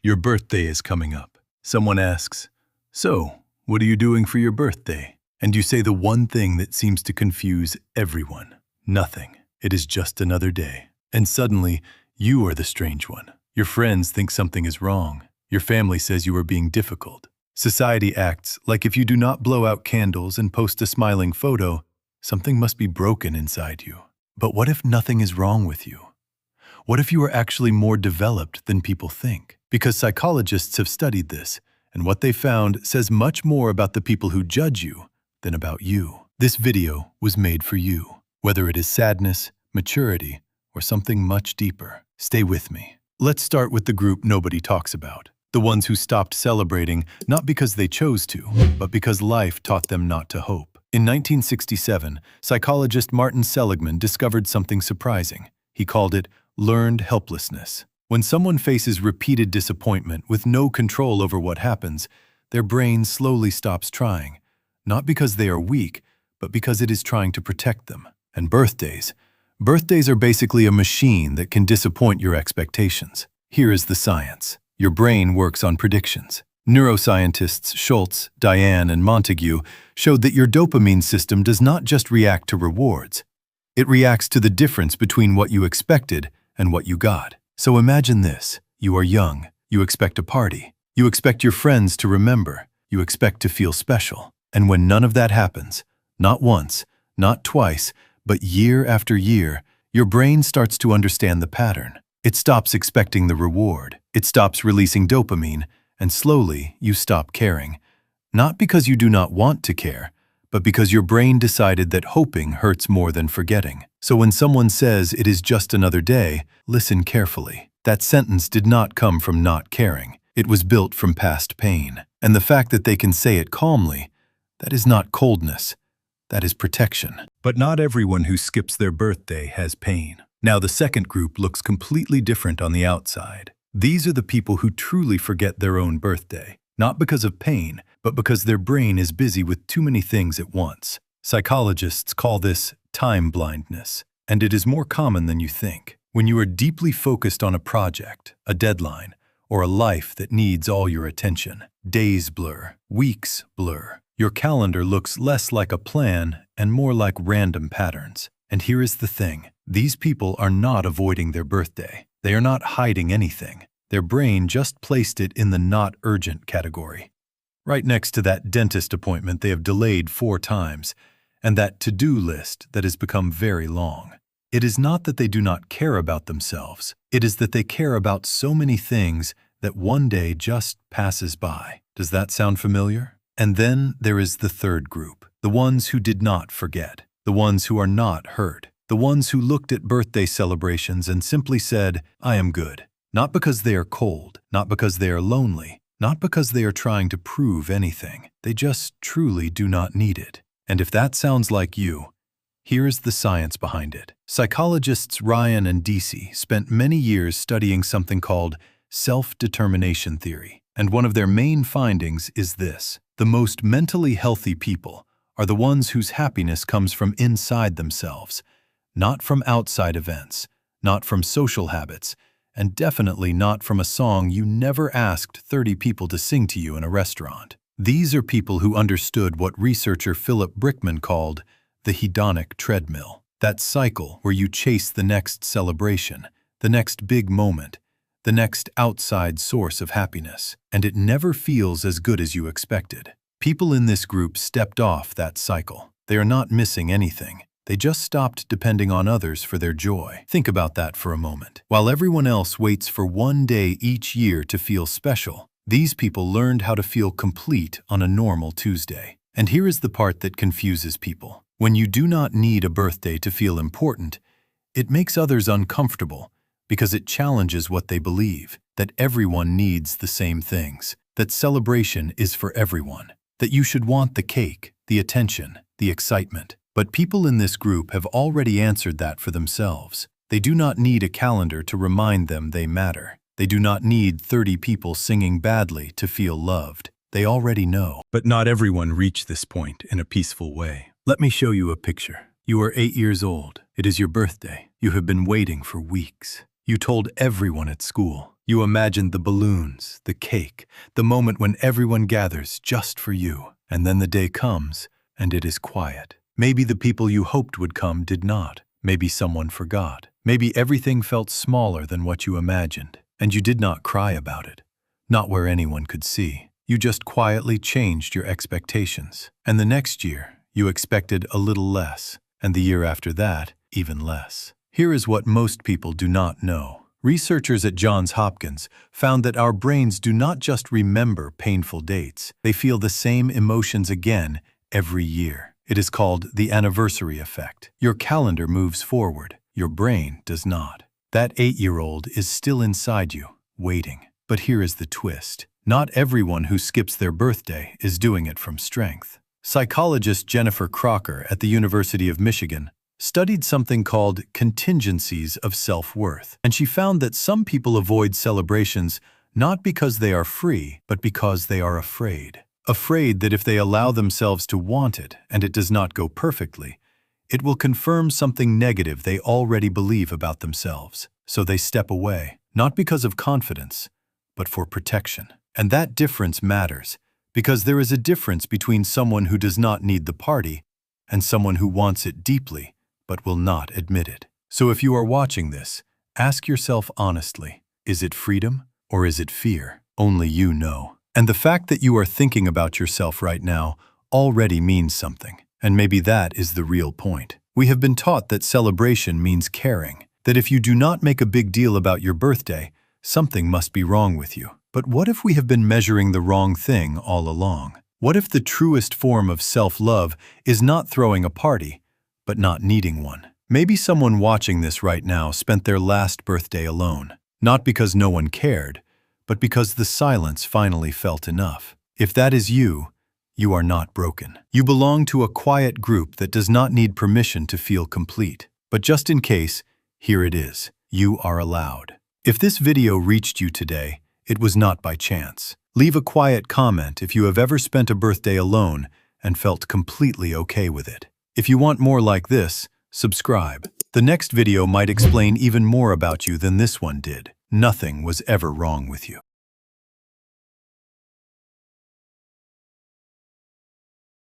Your birthday is coming up. Someone asks, "So, what are you doing for your birthday?" And you say the one thing that seems to confuse everyone. Nothing. It is just another day. And suddenly, you are the strange one. Your friends think something is wrong. Your family says you are being difficult. Society acts like if you do not blow out candles and post a smiling photo, something must be broken inside you. But what if nothing is wrong with you? What if you are actually more developed than people think? Because psychologists have studied this, and what they found says much more about the people who judge you than about you. This video was made for you. Whether it is sadness, maturity, or something much deeper, stay with me. Let's start with the group nobody talks about. The ones who stopped celebrating not because they chose to, but because life taught them not to hope. In 1967, psychologist Martin Seligman discovered something surprising. He called it learned helplessness. When someone faces repeated disappointment with no control over what happens, their brain slowly stops trying, not because they are weak, but because it is trying to protect them. And birthdays are basically a machine that can disappoint your expectations. Here is the science. Your brain works on predictions. Neuroscientists Schultz, Diane, and Montague showed that your dopamine system does not just react to rewards. It reacts to the difference between what you expected and what you got. So imagine this. You are young. You expect a party. You expect your friends to remember. You expect to feel special. And when none of that happens, not once, not twice, but year after year, your brain starts to understand the pattern. It stops expecting the reward. It stops releasing dopamine, and slowly you stop caring. Not because you do not want to care, but because your brain decided that hoping hurts more than forgetting. So when someone says it is just another day, listen carefully. That sentence did not come from not caring. It was built from past pain. And the fact that they can say it calmly, that is not coldness. That is protection. But not everyone who skips their birthday has pain. Now the second group looks completely different on the outside. These are the people who truly forget their own birthday, not because of pain, but because their brain is busy with too many things at once. Psychologists call this time blindness, and it is more common than you think. When you are deeply focused on a project, a deadline, or a life that needs all your attention, days blur, weeks blur. Your calendar looks less like a plan and more like random patterns. And here is the thing. These people are not avoiding their birthday. They are not hiding anything. Their brain just placed it in the not urgent category. Right next to that dentist appointment they have delayed 4 times, and that to-do list that has become very long. It is not that they do not care about themselves. It is that they care about so many things that one day just passes by. Does that sound familiar? And then there is the third group, the ones who did not forget, the ones who are not hurt, the ones who looked at birthday celebrations and simply said, "I am good." Not because they are cold, not because they are lonely, not because they are trying to prove anything. They just truly do not need it. And if that sounds like you, here is the science behind it. Psychologists Ryan and Deci spent many years studying something called self-determination theory. And one of their main findings is this. The most mentally healthy people are the ones whose happiness comes from inside themselves, not from outside events, not from social habits, and definitely not from a song you never asked 30 people to sing to you in a restaurant. These are people who understood what researcher Philip Brickman called the hedonic treadmill, that cycle where you chase the next celebration, the next big moment, the next outside source of happiness, and it never feels as good as you expected. People in this group stepped off that cycle. They are not missing anything. They just stopped depending on others for their joy. Think about that for a moment. While everyone else waits for one day each year to feel special, these people learned how to feel complete on a normal Tuesday. And here is the part that confuses people. When you do not need a birthday to feel important, it makes others uncomfortable because it challenges what they believe, that everyone needs the same things, that celebration is for everyone, that you should want the cake, the attention, the excitement. But people in this group have already answered that for themselves. They do not need a calendar to remind them they matter. They do not need 30 people singing badly to feel loved. They already know. But not everyone reached this point in a peaceful way. Let me show you a picture. You are 8 years old. It is your birthday. You have been waiting for weeks. You told everyone at school. You imagined the balloons, the cake, the moment when everyone gathers just for you. And then the day comes, and it is quiet. Maybe the people you hoped would come did not. Maybe someone forgot. Maybe everything felt smaller than what you imagined, and you did not cry about it. Not where anyone could see. You just quietly changed your expectations. And the next year, you expected a little less, and the year after that, even less. Here is what most people do not know. Researchers at Johns Hopkins found that our brains do not just remember painful dates. They feel the same emotions again every year. It is called the anniversary effect. Your calendar moves forward. Your brain does not. That 8-year-old is still inside you, waiting. But here is the twist. Not everyone who skips their birthday is doing it from strength. Psychologist Jennifer Crocker at the University of Michigan studied something called contingencies of self-worth, and she found that some people avoid celebrations not because they are free, but because they are afraid. Afraid that if they allow themselves to want it and it does not go perfectly, it will confirm something negative they already believe about themselves. So they step away, not because of confidence, but for protection. And that difference matters, because there is a difference between someone who does not need the party and someone who wants it deeply, but will not admit it. So if you are watching this, ask yourself honestly, is it freedom or is it fear? Only you know. And the fact that you are thinking about yourself right now already means something. And maybe that is the real point. We have been taught that celebration means caring, that if you do not make a big deal about your birthday, something must be wrong with you. But what if we have been measuring the wrong thing all along? What if the truest form of self-love is not throwing a party, but not needing one? Maybe someone watching this right now spent their last birthday alone, not because no one cared, but because the silence finally felt enough. If that is you, you are not broken. You belong to a quiet group that does not need permission to feel complete. But just in case, here it is. You are allowed. If this video reached you today, it was not by chance. Leave a quiet comment if you have ever spent a birthday alone and felt completely okay with it. If you want more like this, subscribe. The next video might explain even more about you than this one did. Nothing was ever wrong with you.